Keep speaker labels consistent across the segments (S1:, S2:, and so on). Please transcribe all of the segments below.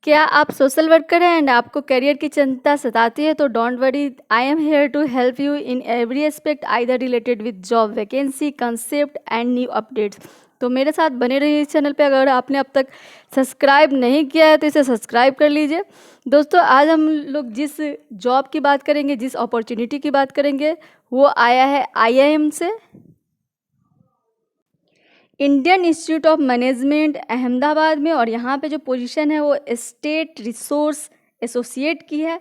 S1: क्या आप social worker हैं एंड आपको करियर की चिंता सताती है? तो don't worry, I am here to help you in every aspect either related with job vacancy concept and new updates. तो मेरे साथ बने रहिए इस चैनल पे। अगर आपने अब तक सब्सक्राइब नहीं किया है तो इसे सब्सक्राइब कर लीजिए। दोस्तों, आज हम लोग जिस जॉब की बात करेंगे, जिस अपॉर्चुनिटी की बात करेंगे, वो आया है IIM से, Indian institute of management Ahmedabad में। और यहाँ पे जो पोजीशन है वो स्टेट रिसोर्स एसोसिएट की है।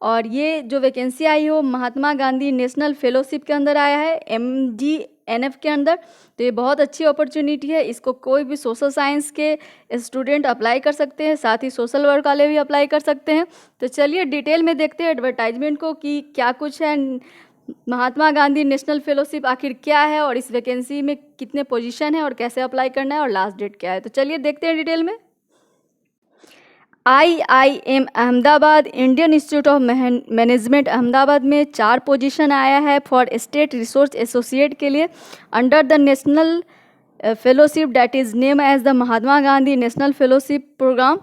S1: और ये जो वैकेंसी आई है वो महात्मा गांधी नेशनल फेलोशिप के अंदर आया है, MGNF के अंदर। तो ये बहुत अच्छी अपॉर्चुनिटी है। इसको कोई भी सोशल साइंस के स्टूडेंट अप्लाई कर सकते हैं, साथ ही सोशल वर्क वाले भी अप्लाई कर सकते हैं। तो चलिए डिटेल में देखते हैं एडवर्टाइजमेंट को कि क्या कुछ है। महात्मा गांधी नेशनल फेलोशिप आखिर क्या है और इस वैकेंसी में कितने पोजीशन है और कैसे अप्लाई करना है और लास्ट डेट क्या है। तो चलिए देखते हैं डिटेल में। IIM Ahmedabad, Indian institute of management Ahmedabad में 4 पोजीशन आया है फॉर स्टेट रिसोर्स एसोसिएट के लिए under the national fellowship that is name as the Mahatma Gandhi national fellowship program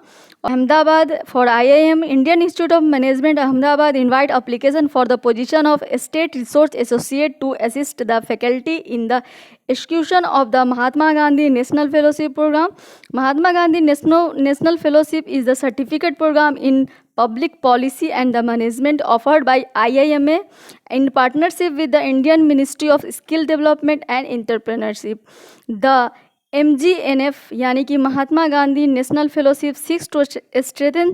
S1: Ahmedabad. For IIM, Indian Institute of Management Ahmedabad invite application for the position of State Resource Associate to assist the faculty in the execution of the Mahatma Gandhi National Fellowship Program. Mahatma Gandhi National Fellowship is the certificate program in public policy and the management offered by IIMA in partnership with the Indian Ministry of Skill Development and Entrepreneurship. The MGNF यानी कि Mahatma Gandhi national fellowship seeks to strengthen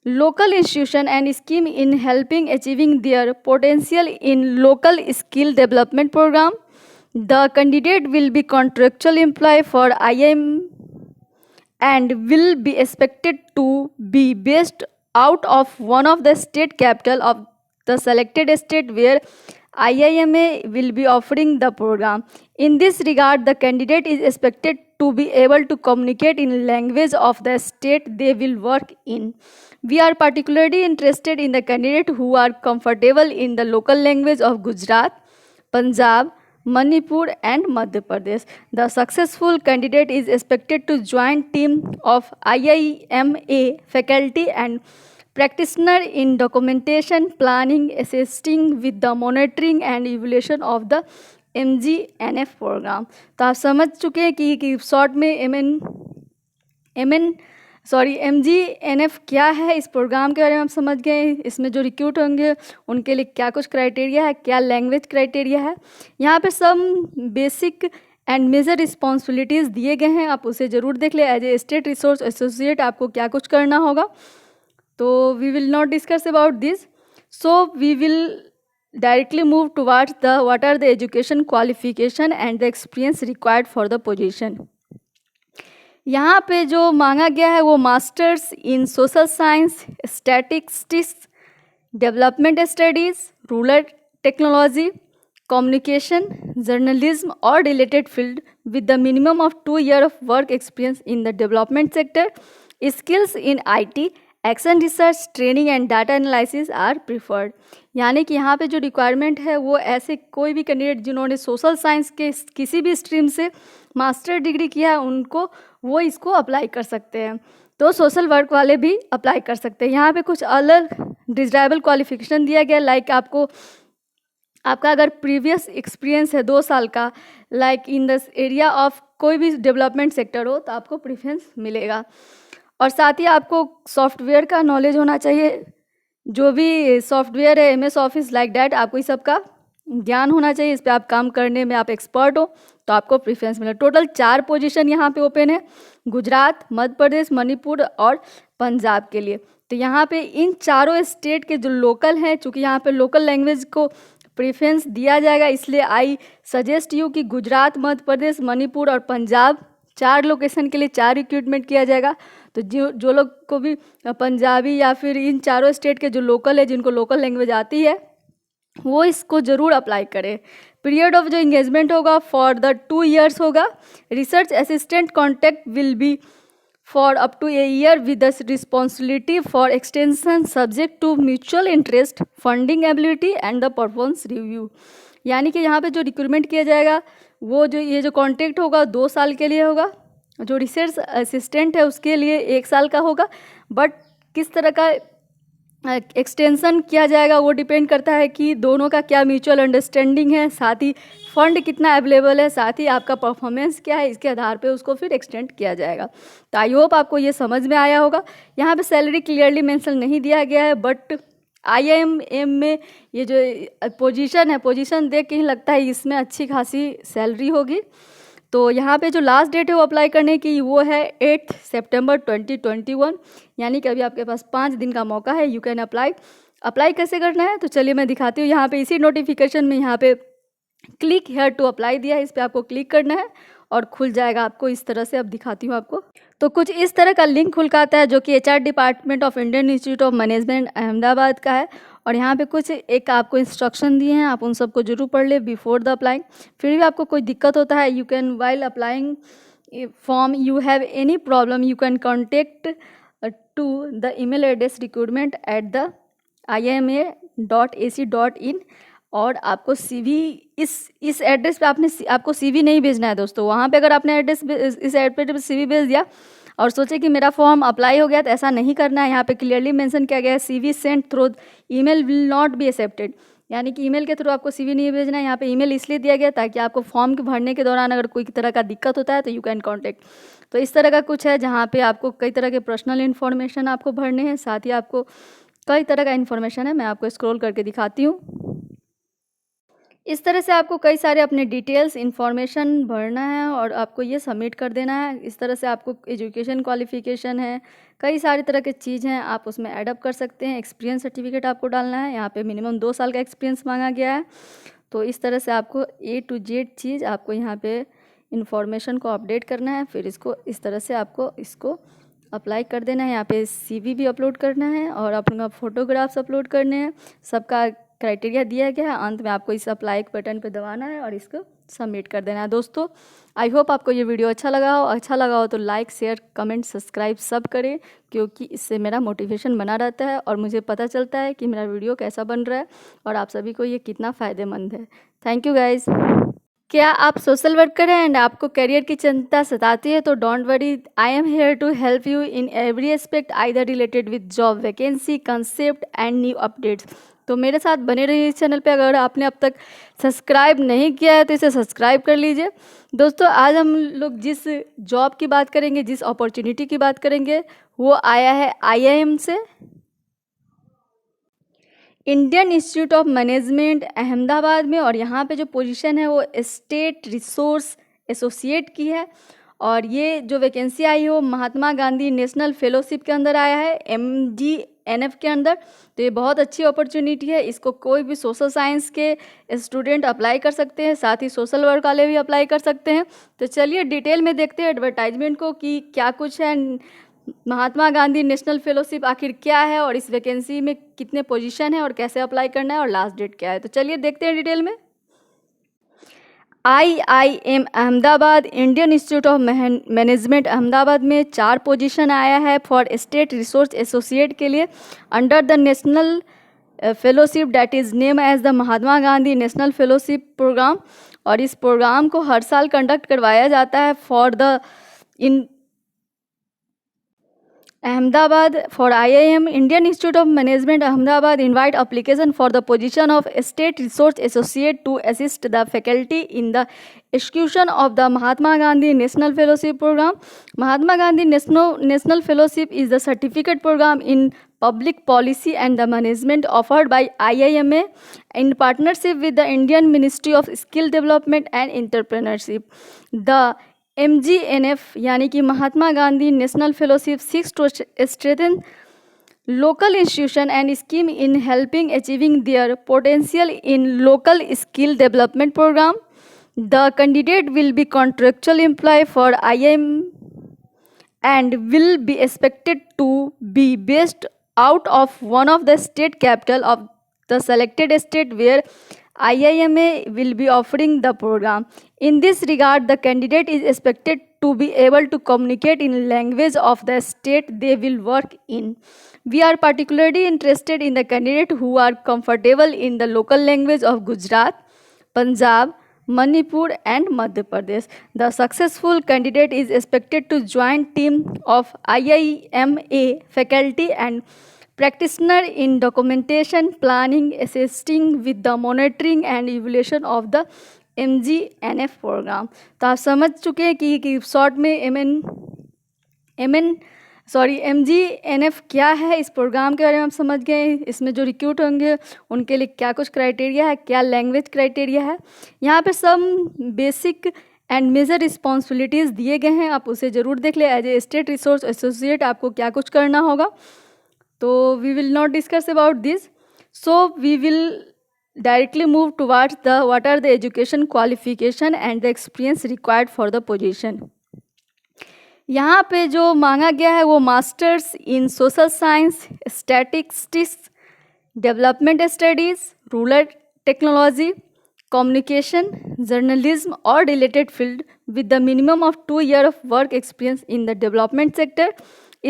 S1: local institution and scheme in helping achieving their potential in local skill development program. The candidate will be contractual employee for IIM and will be expected to be based out of one of the state capital of the selected state where IIMA will be offering the program. In this regard, the candidate is expected to be able to communicate in language of the state they will work in. We are particularly interested in the candidate who are comfortable in the local language of Gujarat, Punjab, Manipur and Madhya Pradesh. The successful candidate is expected to join team of IIMA faculty and practitioner in documentation, planning, assisting with the monitoring and evaluation of the MGNF program. तो आप समझ चुके हैं कि short में MGNF क्या है। इस प्रोग्राम के बारे में हम समझ गए। इसमें जो रिक्रूट होंगे उनके लिए क्या कुछ क्राइटेरिया है, क्या लैंग्वेज क्राइटेरिया है। यहाँ पे सब बेसिक एंड मेजर रिस्पॉन्सिबिलिटीज़ दिए गए हैं, आप उसे ज़रूर देख ले। As a state resource associate आपको क्या कुछ करना होगा। तो we will not discuss about this, so we will directly move towards the what are the education qualification and the experience required for the position. यहाँ पे जो मांगा गया है वो masters in social science, statistics, development studies, rural technology, communication, journalism और related field with the minimum of 2 years of work experience in the development sector. Skills in IT, action research, training and data analysis are preferred. यानी कि यहाँ पे जो requirement है वो ऐसे कोई भी कैंडिडेट जिन्होंने सोशल साइंस के किसी भी स्ट्रीम से मास्टर डिग्री किया है उनको वो इसको अप्लाई कर सकते हैं। तो सोशल वर्क वाले भी अप्लाई कर सकते हैं। यहाँ पे कुछ अलग डिजायरेबल क्वालिफिकेशन दिया गया, लाइक आपका अगर प्रीवियस एक्सपीरियंस है 2 साल का, like in the area of कोई भी डेवलपमेंट सेक्टर हो, तो आपको प्रेफरेंस मिलेगा। और साथ ही आपको सॉफ्टवेयर का नॉलेज होना चाहिए, जो भी सॉफ्टवेयर है MS ऑफिस लाइक डैट, आपको इस सब का ज्ञान होना चाहिए। इस पर आप काम करने में आप एक्सपर्ट हो तो आपको प्रेफरेंस मिलेगा। टोटल 4 पोजीशन यहाँ पे ओपन है, गुजरात, मध्य प्रदेश, मणिपुर और पंजाब के लिए। तो यहाँ पे इन चारों स्टेट के जो लोकल हैं, चूँकि यहाँ पे लोकल लैंग्वेज को प्रेफरेंस दिया जाएगा, इसलिए आई सजेस्ट यू कि गुजरात, मध्य प्रदेश, मणिपुर और पंजाब 4 लोकेशन के लिए 4 रिक्रूटमेंट किया जाएगा। तो जो लोग को भी पंजाबी या फिर इन चारों स्टेट के जो लोकल है, जिनको लोकल लैंग्वेज आती है, वो इसको ज़रूर अप्लाई करें। पीरियड ऑफ जो इंगेजमेंट होगा फॉर द 2 years होगा। Research assistant contact will be for up to a year with the responsibility for extension subject to mutual interest, funding ability and the performance review. यानी कि यहाँ पे जो recruitment किया जाएगा वो जो ये जो कॉन्ट्रैक्ट होगा 2 साल के लिए होगा जो रिसर्च असिस्टेंट है उसके लिए 1 साल का होगा, बट किस तरह का एक्सटेंशन किया जाएगा वो डिपेंड करता है कि दोनों का क्या म्यूचुअल अंडरस्टैंडिंग है, साथ ही फंड कितना अवेलेबल है, साथ ही आपका परफॉर्मेंस क्या है, इसके आधार पे उसको फिर एक्सटेंड किया जाएगा। तो आई होप आपको ये समझ में आया होगा। यहाँ पे सैलरी क्लियरली मेंशन नहीं दिया गया है, बट IIM में ये जो पोजीशन है, पोजीशन देख के ही लगता है इसमें अच्छी खासी सैलरी होगी। तो यहाँ पे जो लास्ट डेट है वो अप्लाई करने की वो है 8 सितंबर 2021, यानी कि अभी आपके पास 5 दिन का मौका है। यू कैन अप्लाई कैसे करना है तो चलिए मैं दिखाती हूँ। यहाँ पे इसी नोटिफिकेशन में यहाँ पे क्लिक हेयर टू अप्लाई दिया है, इस पर आपको क्लिक करना है और खुल जाएगा आपको इस तरह से। अब दिखाती हूँ आपको। तो कुछ इस तरह का लिंक खुल का आता है जो कि HR department of Indian institute of management Ahmedabad का है, और यहाँ पे कुछ एक आपको इंस्ट्रक्शन दिए हैं, आप उन सबको जरूर पढ़ ले बिफोर द अप्लाइंग। फिर भी आपको कोई दिक्कत होता है, you can while applying form you have any problem you can contact to the email address recruitment@iima.ac.in। और आपको CV इस एड्रेस पे आपको CV नहीं भेजना है दोस्तों। वहाँ पे अगर आपने एड्रेस इस एड्रेस पे CV भेज दिया और सोचे कि मेरा फॉर्म अप्लाई हो गया, तो ऐसा नहीं करना है। यहाँ पे क्लियरली मेंशन किया गया है CV Saint through email will not be accepted, यानी कि ईमेल के थ्रू आपको CV नहीं भेजना है। यहाँ पे ईमेल इसलिए दिया गया ताकि आपको फॉर्म के भरने के दौरान अगर कोई तरह का दिक्कत होता है तो यू कैन कॉन्टेक्ट। तो इस तरह का कुछ है जहाँ पे आपको कई तरह के पर्सनल इन्फॉर्मेशन आपको भरने हैं, साथ ही आपको कई तरह का इन्फॉर्मेशन है। मैं आपको स्क्रॉल करके दिखाती हूँ। इस तरह से आपको कई सारे अपने डिटेल्स इन्फॉर्मेशन भरना है और आपको ये सबमिट कर देना है। इस तरह से आपको एजुकेशन क्वालिफिकेशन है, कई सारी तरह की चीज़ हैं, आप उसमें ऐडअप कर सकते हैं। एक्सपीरियंस सर्टिफिकेट आपको डालना है, यहाँ पे मिनिमम 2 साल का एक्सपीरियंस मांगा गया है। तो इस तरह से आपको A to Z चीज़ आपको यहाँ पे इन्फॉर्मेशन को अपडेट करना है। फिर इसको इस तरह से आपको इसको अप्लाई कर देना है। यहाँ पे CV भी अपलोड करना है और अपना फोटोग्राफ्स अपलोड करने हैं। सबका क्राइटेरिया दिया गया है। अंत में आपको इस अप्लाई बटन पे दबाना है और इसको सबमिट कर देना है। दोस्तों आई होप आपको ये वीडियो अच्छा लगा हो तो लाइक शेयर कमेंट सब्सक्राइब सब करें, क्योंकि इससे मेरा मोटिवेशन बना रहता है और मुझे पता चलता है कि मेरा वीडियो कैसा बन रहा है और आप सभी को ये कितना फ़ायदेमंद है। Thank you guys. क्या आप सोशल वर्कर हैं एंड आपको करियर की चिंता सताती है तो don't worry, I am here to help you in every aspect either related with job vacancy concept and new updates. तो मेरे साथ बने रहिए इस चैनल पे। अगर आपने अब तक सब्सक्राइब नहीं किया है तो इसे सब्सक्राइब कर लीजिए। दोस्तों आज हम लोग जिस जॉब की बात करेंगे, जिस अपॉर्चुनिटी की बात करेंगे, वो आया है IIM से, Indian institute of management Ahmedabad में। और यहाँ पे जो पोजीशन है वो स्टेट रिसोर्स एसोसिएट की है। और ये जो वैकेंसी आई है वो महात्मा गांधी नेशनल फेलोशिप के अंदर आया है, MGNF के अंदर। तो ये बहुत अच्छी अपॉर्चुनिटी है, इसको कोई भी सोशल साइंस के स्टूडेंट अप्लाई कर सकते हैं, साथ ही सोशल वर्क वाले भी अप्लाई कर सकते हैं। तो चलिए डिटेल में देखते हैं एडवर्टाइजमेंट को कि क्या कुछ है। महात्मा गांधी नेशनल फेलोशिप आखिर क्या है और इस वैकेंसी में कितने पोजीशन है और कैसे अप्लाई करना है और लास्ट डेट क्या है। तो चलिए देखते हैं डिटेल में। IIM Ahmedabad Indian institute of management Ahmedabad में 4 पोजीशन आया है फॉर स्टेट रिसोर्स एसोसिएट के लिए under the national fellowship that is name as the Mahatma Gandhi national fellowship program. और इस प्रोग्राम को हर साल कंडक्ट करवाया जाता है for the in Ahmedabad for IIM. Indian Institute of Management Ahmedabad invite application for the position of State Resource Associate to assist the faculty in the execution of the Mahatma Gandhi National Fellowship Program. Mahatma Gandhi National Fellowship is the certificate program in public policy and the management offered by IIMA in partnership with the Indian Ministry of Skill Development and Entrepreneurship. The MGNF यानी कि Mahatma Gandhi national fellowship seeks to strengthen local institution and scheme in helping achieving their potential in local skill development program. The candidate will be contractual employee for IIM and will be expected to be based out of one of the state capital of the selected state where IIMA will be offering the program. In this regard, the candidate is expected to be able to communicate in language of the state they will work in. We are particularly interested in the candidate who are comfortable in the local language of Gujarat, Punjab, Manipur, and Madhya Pradesh. The successful candidate is expected to join team of IIMA faculty and practitioner in documentation, planning, assisting with the monitoring and evaluation of the MGNF program. तो आप समझ चुके हैं कि short में MGNF क्या है। इस प्रोग्राम के बारे में आप समझ गए। इसमें जो रिक्रूट होंगे उनके लिए क्या कुछ क्राइटेरिया है, क्या लैंग्वेज क्राइटेरिया है। यहाँ पे सब बेसिक एंड मेजर रिस्पॉन्सिबिलिटीज़ दिए गए हैं, आप उसे ज़रूर देख ले। As a state resource associate आपको क्या कुछ करना होगा, तो we will not discuss about this, so we will directly move towards the what are the education qualification and the experience required for the position। यहाँ पे जो मांगा गया है वो masters in social science, statistics, development studies, rural technology, communication, journalism और related field with the minimum of 2 years of work experience in the development sector,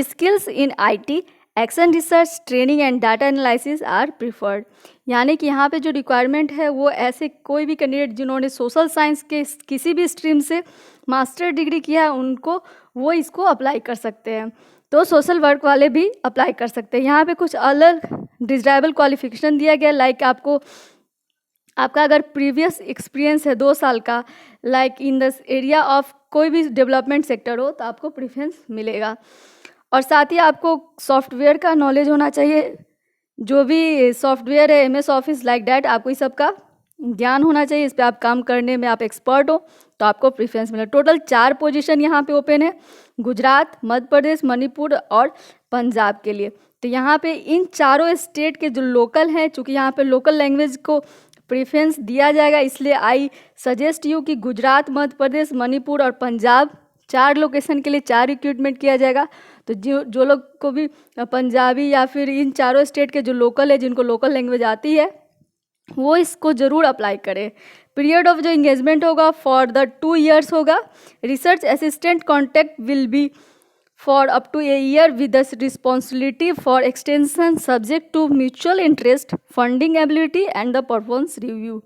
S1: skills in IT, action research, training and data analysis are preferred. यानी कि यहाँ पे जो requirement है वो ऐसे कोई भी कैंडिडेट जिन्होंने सोशल साइंस के किसी भी स्ट्रीम से मास्टर डिग्री किया है उनको वो इसको अप्लाई कर सकते हैं। तो सोशल वर्क वाले भी अप्लाई कर सकते हैं। यहाँ पे कुछ अलग डिज़ायरेबल क्वालिफिकेशन दिया गया, लाइक आपका अगर प्रीवियस एक्सपीरियंस है 2 साल का, like in the area of कोई भी डेवलपमेंट सेक्टर हो तो आपको प्रेफरेंस मिलेगा। और साथ ही आपको सॉफ्टवेयर का नॉलेज होना चाहिए, जो भी सॉफ्टवेयर है MS ऑफिस लाइक डैट, आपको इस सब का ज्ञान होना चाहिए। इस पर आप काम करने में आप एक्सपर्ट हो तो आपको प्रेफरेंस मिलेगा। टोटल 4 पोजीशन यहाँ पे ओपन है, गुजरात, मध्य प्रदेश, मणिपुर और पंजाब के लिए। तो यहाँ पे इन चारों स्टेट के जो लोकल हैं, चूँकि यहाँ पे लोकल लैंग्वेज को प्रेफरेंस दिया जाएगा, इसलिए आई सजेस्ट यू कि गुजरात, मध्य प्रदेश, मणिपुर और पंजाब 4 लोकेशन के लिए 4 रिक्रूटमेंट किया जाएगा। तो जो लोग को भी पंजाबी या फिर इन चारों स्टेट के जो लोकल है, जिनको लोकल लैंग्वेज आती है, वो इसको ज़रूर अप्लाई करें। पीरियड ऑफ जो इंगेजमेंट होगा फॉर द 2 years होगा। Research assistant contact will be for up to a year with the responsibility for extension subject to mutual interest, funding ability and the performance review.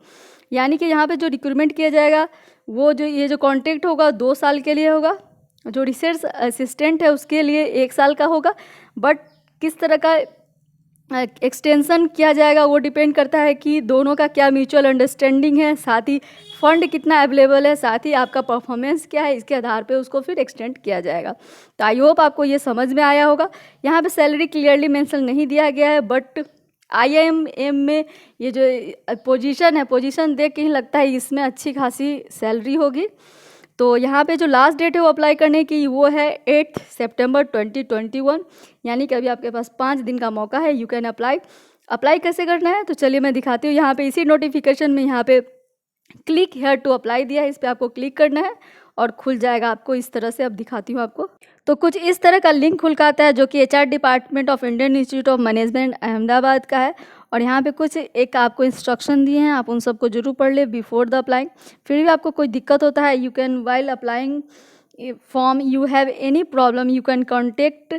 S1: यानी कि यहाँ पे जो recruitment किया जाएगा वो ये जो कॉन्ट्रैक्ट होगा 2 साल के लिए होगा। जो रिसर्च असिस्टेंट है उसके लिए 1 साल का होगा, बट किस तरह का एक्सटेंशन किया जाएगा वो डिपेंड करता है कि दोनों का क्या म्यूचुअल अंडरस्टैंडिंग है, साथ ही फंड कितना अवेलेबल है, साथ ही आपका परफॉर्मेंस क्या है, इसके आधार पे उसको फिर एक्सटेंड किया जाएगा। तो आई होप आपको ये समझ में आया होगा। यहाँ पे सैलरी क्लियरली मेंशन नहीं दिया गया है, बट IIM में ये जो पोजीशन देख के ही लगता है इसमें अच्छी खासी सैलरी होगी। तो यहाँ पे जो लास्ट डेट है वो अप्लाई करने की वो है 8 सितंबर 2021, यानी कि अभी आपके पास 5 दिन का मौका है। यू कैन अप्लाई कैसे करना है तो चलिए मैं दिखाती हूँ। यहाँ पे इसी नोटिफिकेशन में यहाँ पे क्लिक हेयर टू अप्लाई दिया है, इस पर आपको क्लिक करना है और खुल जाएगा आपको इस तरह से। अब दिखाती हूँ आपको। तो कुछ इस तरह का लिंक खुल आता है जो कि HR department of Indian institute of management Ahmedabad का है। और यहाँ पे कुछ एक आपको इंस्ट्रक्शन दिए हैं, आप उन सबको जरूर पढ़ ले बिफोर द अप्लाइंग। फिर भी आपको कोई दिक्कत होता है, you can while applying form you have any problem you can contact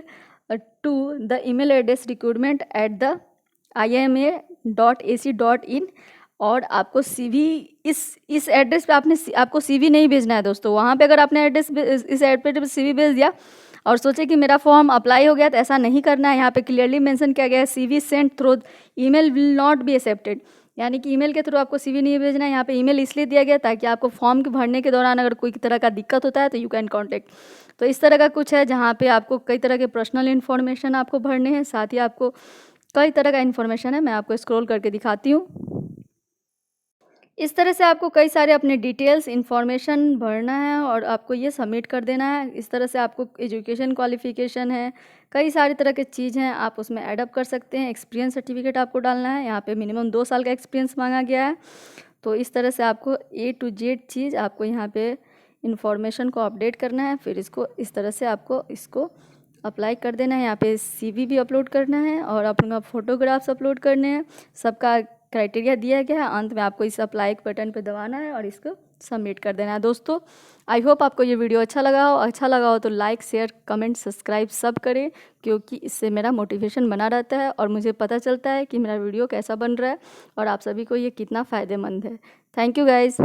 S1: to the email address recruitment@iima.ac.in। और आपको CV इस एड्रेस पे आपको CV नहीं भेजना है दोस्तों। वहाँ पे अगर आपने इस एड्रेस पे CV भेज दिया और सोचे कि मेरा फॉर्म अप्लाई हो गया, तो ऐसा नहीं करना है। यहाँ पे क्लियरली मेंशन किया गया है CV send through email will not be accepted, यानी कि ईमेल के थ्रू आपको CV नहीं भेजना है। यहाँ पे ईमेल इसलिए दिया गया ताकि आपको फॉर्म के भरने के दौरान अगर कोई तरह का दिक्कत होता है तो यू कैन कॉन्टेक्ट। तो इस तरह का कुछ है जहाँ पे आपको कई तरह के पर्सनल इन्फॉर्मेशन आपको भरने हैं, साथ ही आपको कई तरह का इन्फॉर्मेशन है। मैं आपको स्क्रॉल करके दिखाती हूँ। इस तरह से आपको कई सारे अपने डिटेल्स इन्फॉर्मेशन भरना है और आपको ये सबमिट कर देना है। इस तरह से आपको एजुकेशन क्वालिफिकेशन है, कई सारी तरह की चीज़ हैं, आप उसमें ऐडअप कर सकते हैं। एक्सपीरियंस सर्टिफिकेट आपको डालना है, यहाँ पे मिनिमम 2 साल का एक्सपीरियंस मांगा गया है। तो इस तरह से आपको A to Z चीज़ आपको यहाँ पे इन्फॉर्मेशन को अपडेट करना है। फिर इसको इस तरह से आपको इसको अप्लाई कर देना है। यहाँ पे CV भी अपलोड करना है और अपना फोटोग्राफ्स अपलोड करने हैं। सबका क्राइटेरिया दिया गया है। अंत में आपको इस अप्लाई बटन पे दबाना है और इसको सबमिट कर देना है। दोस्तों आई होप आपको ये वीडियो अच्छा लगा हो तो लाइक, शेयर, कमेंट, सब्सक्राइब सब करें, क्योंकि इससे मेरा मोटिवेशन बना रहता है और मुझे पता चलता है कि मेरा वीडियो कैसा बन रहा है और आप सभी को ये कितना फ़ायदेमंद है। Thank you guys.